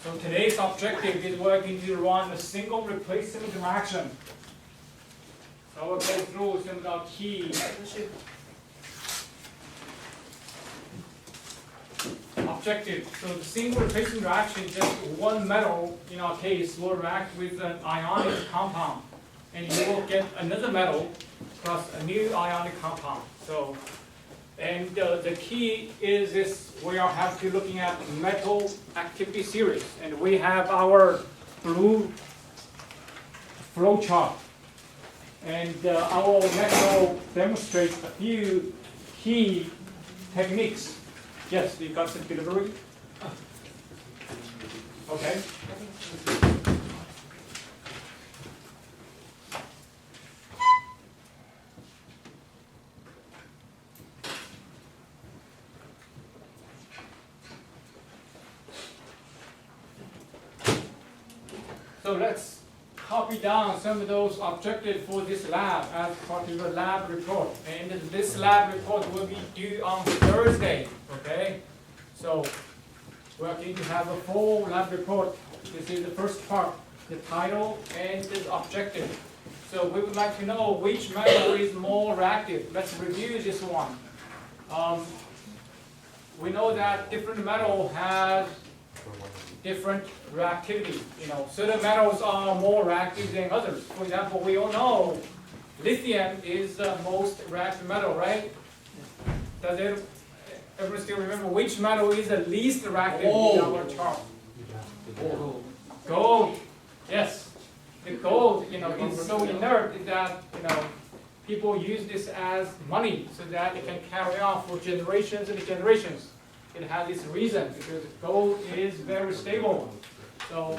So today's objective is we're going to run a single replacement reaction. So we'll go through some of our key objectives. So the single replacement reaction is just one metal, in our case, will react with an ionic compound. And you will get another metal plus a new ionic compound. So, and the key is this, we are have to looking at metal activity series. And we have our blue flow chart. And I will now demonstrate a few key techniques. Yes, you got some delivery? Okay. So let's copy down some of those objectives for this lab as part of your lab report. And this lab report will be due on Thursday, okay? So we're going to have a full lab report. This is the first part, the title and the objective. So we would like to know which metal is more reactive. Let's review this one. We know that different metal has different reactivity. You know, certain metals are more reactive than others. For example, we all know lithium is the most reactive metal, right? Does everyone still remember which metal is the least reactive in our chart? Gold. Yes. The gold, you know, is so inert that, you know, people use this as money so that it can carry on for generations and generations. It has this reason because gold is very stable. So,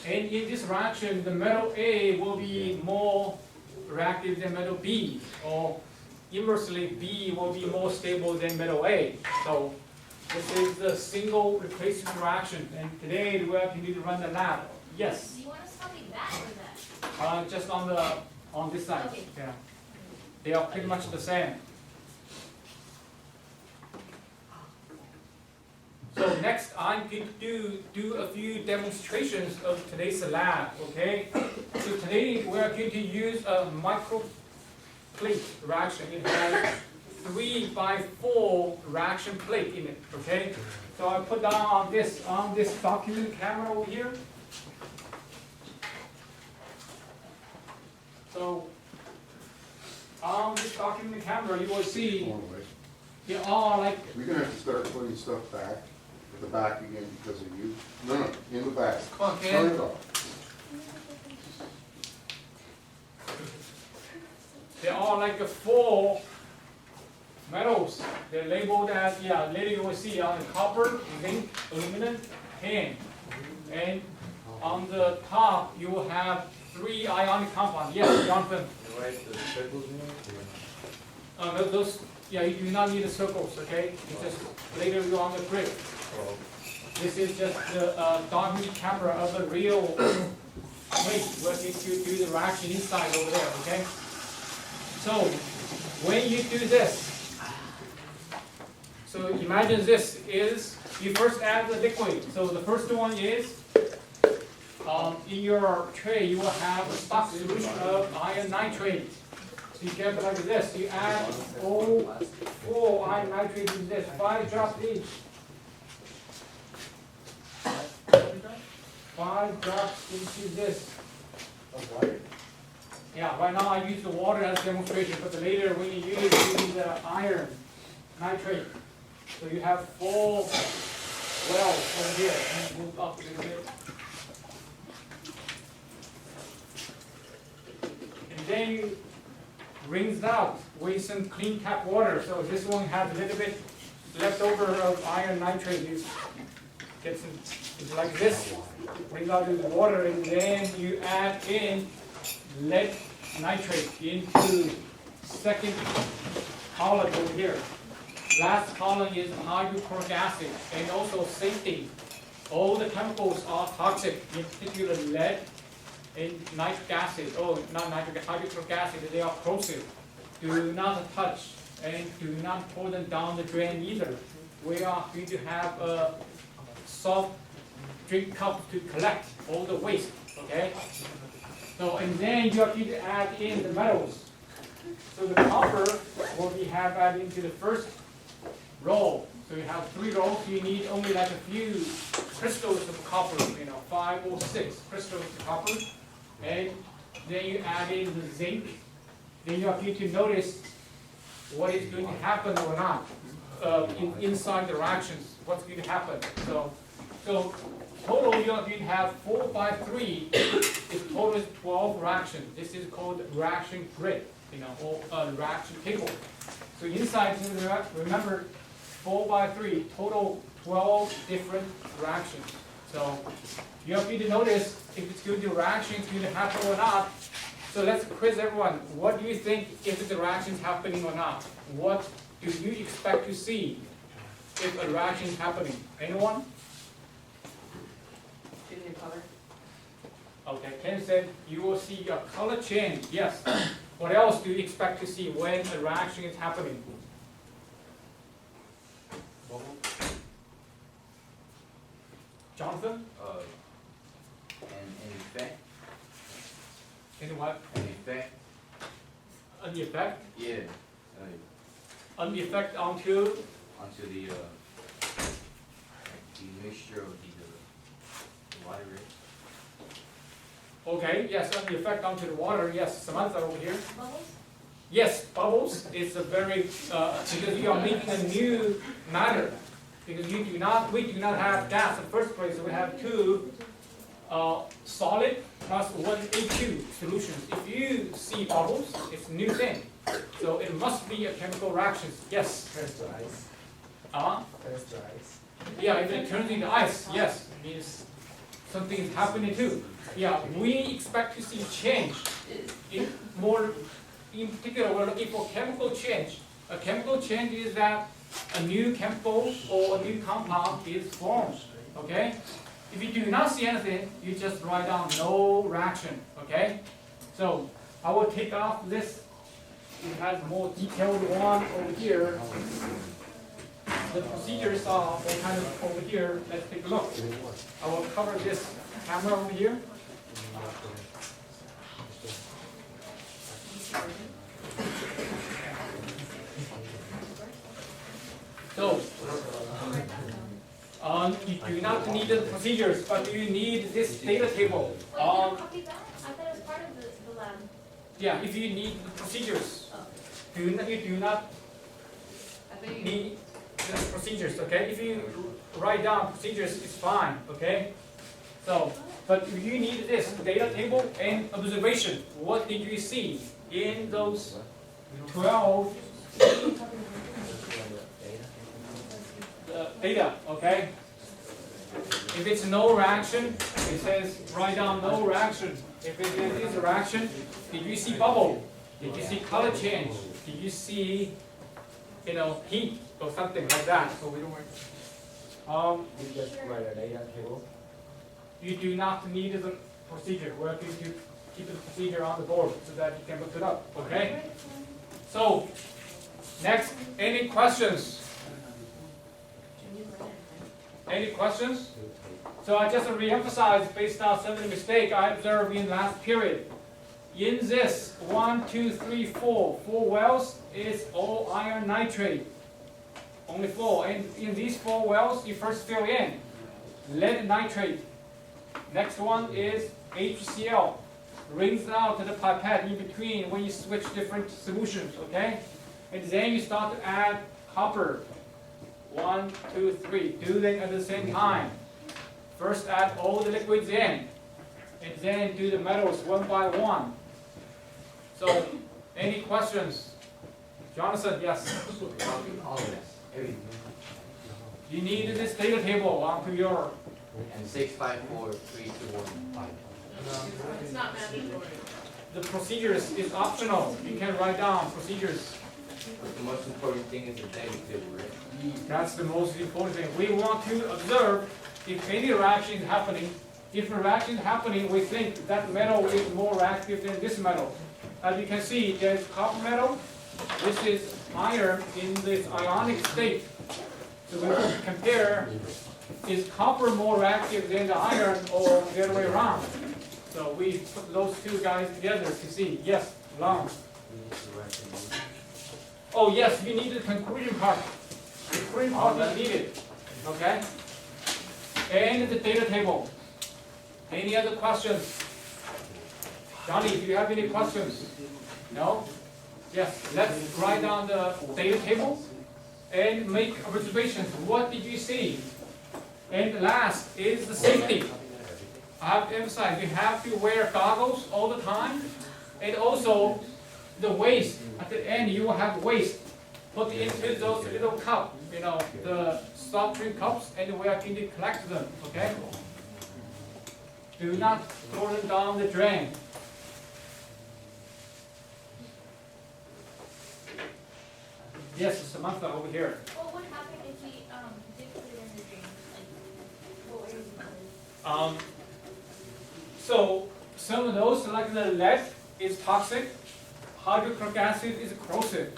and in this reaction, the metal A will be more reactive than metal B, or inversely, B will be more stable than metal A. So, this is the single replacement reaction, and today we are going to run the lab. Yes. Do you want us to copy that or that? Just on this side. Okay. Yeah. They are pretty much the same. So next, I'm going to do a few demonstrations of today's lab, okay? So today, we are going to use a microplate reaction. It has 3x4 reaction plate in it, okay? So I put down on this document camera over here. So on this document camera, you will see they are like. We're gonna have to start putting stuff back at the back again because of you. No, in the back. Come on, Turn Ken. it off. They are like 4 metals. They're labeled as, yeah, later you will see on copper, zinc, aluminum, tin. And on the top, you will have 3 ionic compounds. Yes, Jonathan. Those, yeah, you do not need the circles, okay? It's just later you on the grid. This is just the document camera of the real plate. We're going to do the reaction inside over there, okay? So when you do this, so imagine this is, you first add the liquid. So the first one is, in your tray you will have a stock solution of iron nitrate. So you get like this, you add all 4 iron nitrate in this, 5 drops each. 5 drops into this. Yeah, right now I use the water as demonstration, but later when you use the iron nitrate. So you have 4 wells over here, and move up a little bit. And then you rinse out with some clean tap water. So this one has a little bit left over of iron nitrate. You get some, it's like this. Rinse out with water, and then you add in lead nitrate into second column over here. Last column is hydrochloric acid, and also safety. All the chemicals are toxic, in particular lead and nitric acid. Oh, not nitric, hydrochloric acid, they are corrosive. Do not touch and do not pour them down the drain either. We are going to have a soft drink cup to collect all the waste, okay? So, and then you have to add in the metals. So the copper will be have added into the first row. So you have 3 rows, you need only like a few crystals of copper, 5 or 6 crystals of copper. And then you add in the zinc. Then you have to notice what is going to happen or not inside the reactions, what's going to happen. So total you have to have 4 by 3 is total is 12 reactions. This is called reaction grid, or reaction table. So inside, remember 4 by 3, total 12 different reactions. So you have to notice if it's going to reaction is going to happen or not. So let's quiz everyone. What do you think if the reaction is happening or not? What do you expect to see if a reaction is happening? Anyone? Changing color. Okay, Ken said you will see a color change. Yes. What else do you expect to see when a reaction is happening? Jonathan? An effect? Any what? An effect? An effect? Yeah. An effect onto? Onto the mixture of the water. Okay, yes, an effect onto the water. Yes, Samantha over here. Bubbles? Yes, bubbles is a very, because you are making a new matter. Because we do not have gas in the first place, we have 2 solid plus 1 A2 solutions. If you see bubbles, it's a new thing. So it must be a chemical reaction. Yes? Turns to ice. Turns to ice. Yeah, if it turns into ice, yes, it means something is happening too. Yeah, we expect to see change. In particular, we're looking for chemical change. A chemical change is that a new chemical or a new compound is formed, okay? If you do not see anything, you just write down no reaction, okay? So I will take off this. It has a more detailed one over here. The procedures are all kind of over here. Let's take a look. I will cover this camera over here. So, you do not need the procedures, but you need this data table. Wait, you don't copy that? I thought it was part of the lab. Yeah, if you need the procedures, Oh. you do not I think you need the procedures, okay? If you write down procedures, it's fine, okay? So, but if you need this data table and observation, what did you see in those 12 data, okay? If it's no reaction, it says write down no reaction. If it is a reaction, did you see bubble? Did you see color change? Did you see, heat or something like that? So we don't worry. You just write a data table. You do not need the procedure. We're going to keep the procedure on the board so that you can look it up, okay? So, next, any questions? Any questions? So I just re-emphasize based on some of the mistake I observed in last period. In this 1, 2, 3, 4 wells is all iron nitrate. Only 4. And in these 4 wells, you first fill in lead nitrate. Next one is HCl. Rings out to the pipette in between when you switch different solutions, okay? And then you start to add copper. 1, 2, 3. Do them at the same time. First add all the liquids in, and then do the metals one by one. So, any questions? Jonathan, yes? All of this. Everything. You need this data table onto your... And 6, 5, 4, 3, 2, 1, 5. it's not mandatory. The procedures is optional. You can write down procedures. But the most important thing is the data table, right? That's the most important thing. We want to observe if any reaction is happening. If a reaction is happening, we think that metal is more reactive than this metal. As you can see, there's copper metal. This is iron in this ionic state. So we will compare is copper more reactive than the iron or the other way around? So we put those two guys together to see, yes, wrong. Oh yes, you need the conclusion part. The conclusion part is needed, okay? And the data table. Any other questions? Johnny, do you have any questions? No? Yes, let's write down the data table and make observations. What did you see? And last is the safety. I have to emphasize, you have to wear goggles all the time. And also, the waste, at the end you will have waste. Put into those little cups, the soft drink cups, and we are going to collect them, okay? Do not throw them down the drain. Yes, Samantha over here. What would happen if we, did put it in the drain? Like, what were you doing? So some of those, like the lead, is toxic. Hydrochloric acid is corrosive.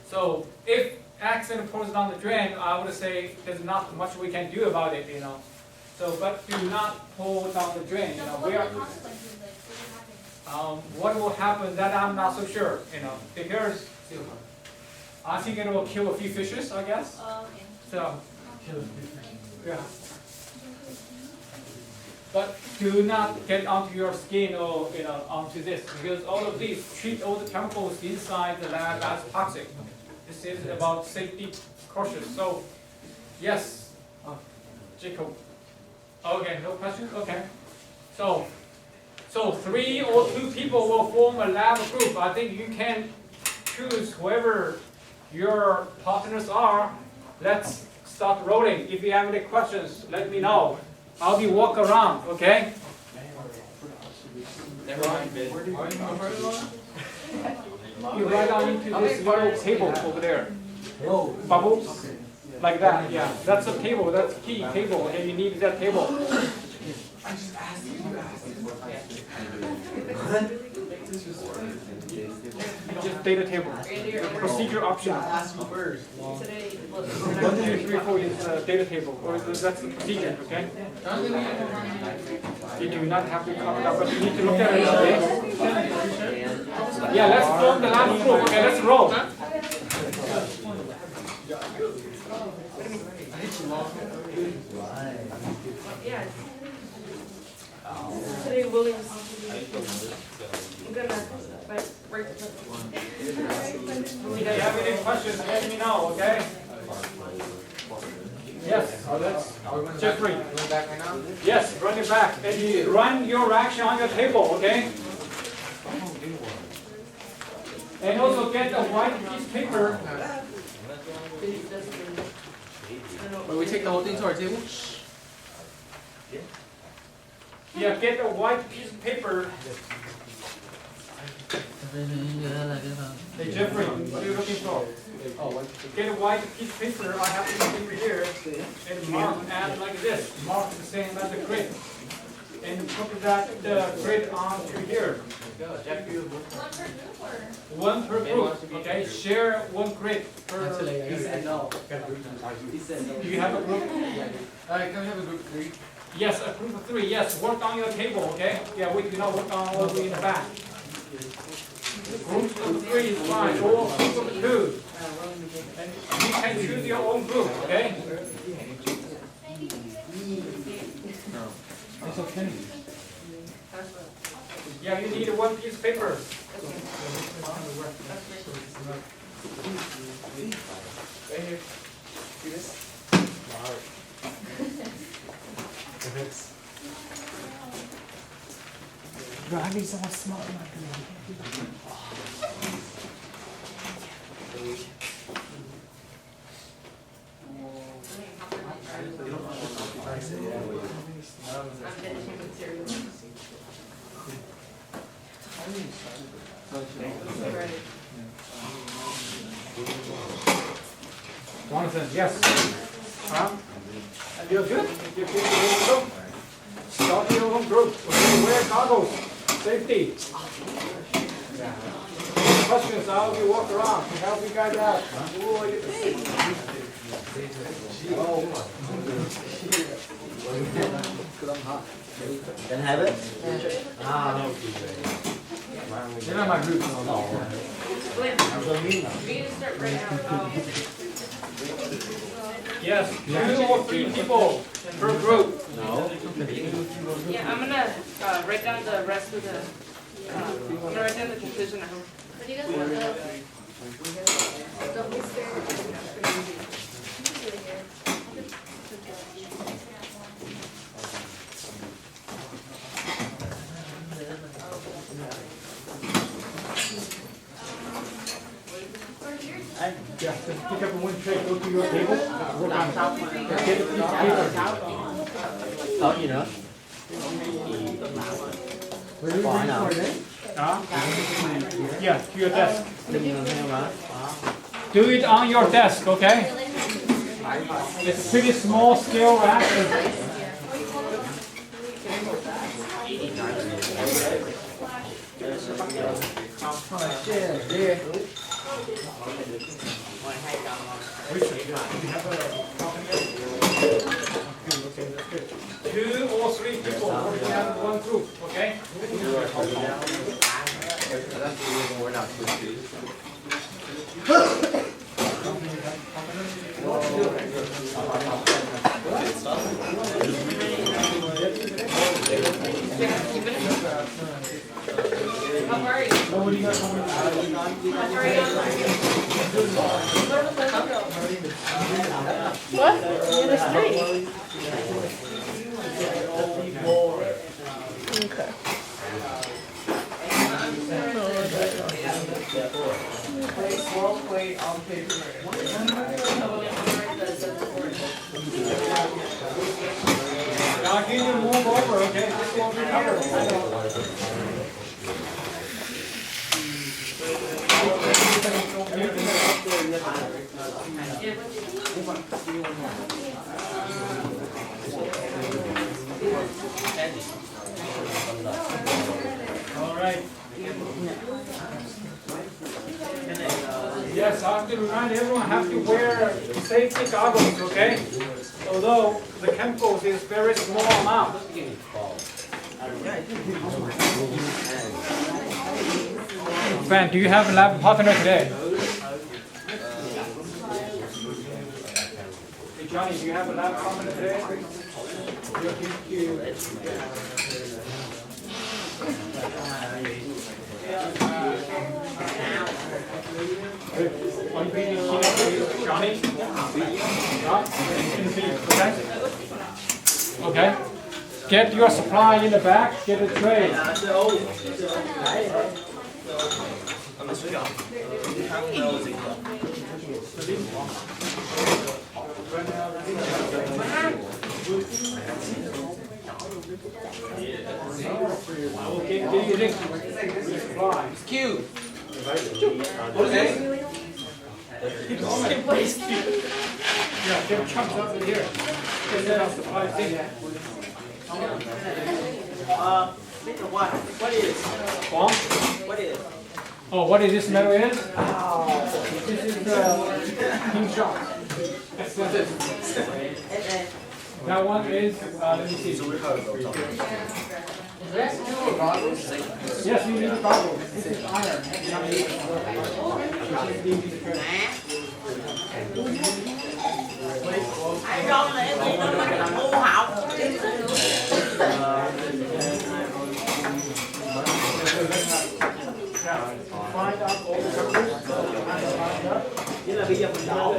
So if accident pours down the drain, I would say there's not much we can do about it, So, but do not pour down the drain, So We what are, are the consequences, like, what would happen? what will happen, that I'm not so sure, because I think it will kill a few fishes, I guess. Oh, okay. So, yeah. But do not get onto your skin or onto this, because all of these treat all the chemicals inside the lab as toxic. This is about safety cautious. So, yes, Jacob. Okay, no questions. Okay. So 3 or 2 people will form a lab group. I think you can choose whoever your partners are. Let's start rolling. If you have any questions, let me know. I'll be walk around, okay? You write down into this little table over there. Bubbles, like that, yeah. That's a table, that's a key table, and you need that table. Just data table. Procedure optional. Today, 1, 2, 3, 4 is the data table, or that's the procedure, okay? You do not have to cover that, but you need to look at it, okay? Yeah, let's form the lab group, okay, let's roll. yeah. Today, Williams. I'm gonna, right. If you have any questions, let me know, okay? Yes, Jeffrey. Going back right now? Yes, run it back. And you run your reaction on your table, okay? And also get a white piece of paper. Will we take the whole thing to our table? Yeah, get a white piece of paper. Hey Jeffrey, what are you looking for? Get a white piece of paper, I have this paper here, and mark and like this. Mark the same as the grid. And put that grid onto here. One per group, okay? Share one grid per. He said no. He said no. Do you have a group? Can we have a group 3? Yes, a group of 3, yes. Work on your table, okay? Yeah, we do not work on all the way in the back. Group of 3 is fine, or group of 2. And you can choose your own group, okay? It's okay. Yeah, you need one piece of paper. Right here. See this? Bro, I need someone smart in my community. I'm finishing material. Right. Jonathan, yes. Huh? And you're good? You're good to your group? Start your own group. Okay, wear goggles. Safety. Questions, I'll be walk around to help you guys out. Can I have it? They're not my group. Wait, we need to start writing out. Yes, 2 or 3 people per group. Yeah, I'm gonna write down the rest of the, I'm gonna write down the conclusion at home. What do you guys want to? Don't be scared. Yeah, just pick up one tray, go to your table, work on it. Get it, Có gì nữa? Quả nào? Yeah, to your desk. Đừng làm theo mà. Do it on your desk, okay? It's pretty small scale rack. Two or 3 people working on one group, okay? How are you? Nobody got coming. What? You're in the street. Okay. Now can you move over, okay? This won't be covered. All right. Yes, I have to remind everyone have to wear safety goggles, okay? Although the chemicals is very small amount. Fan, do you have a lab partner today? Hey Johnny, do you have a lab partner today? Johnny? Okay. Get your supply in the back, get a tray. Okay, get your drink. Supply. Cute. What is this? Yeah, get chunks up in here. Get that off the supply thing. What is? Bomb? What is? Oh, what is this metal is? This is king shot. That's it. That one is, let me see. Yes, you need a goggles. This is iron. Anh Ron là em đi nó bắt ngu học. Find out all the colors. Nghĩa là bây giờ mình đổ.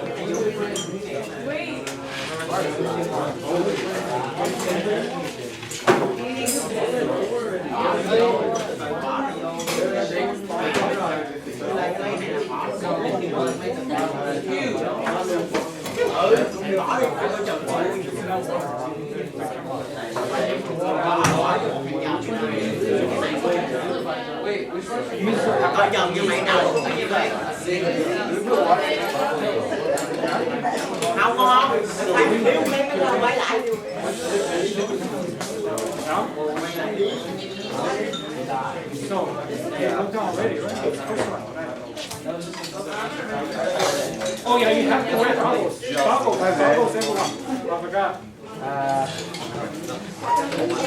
Coi chồng như mày nào cũng như vậy. Không không, phải nếu lên cái đầu quay lại. So, yeah, I'm done already, right? Oh, yeah, you have to wear goggles. Goggles, everyone. I forgot.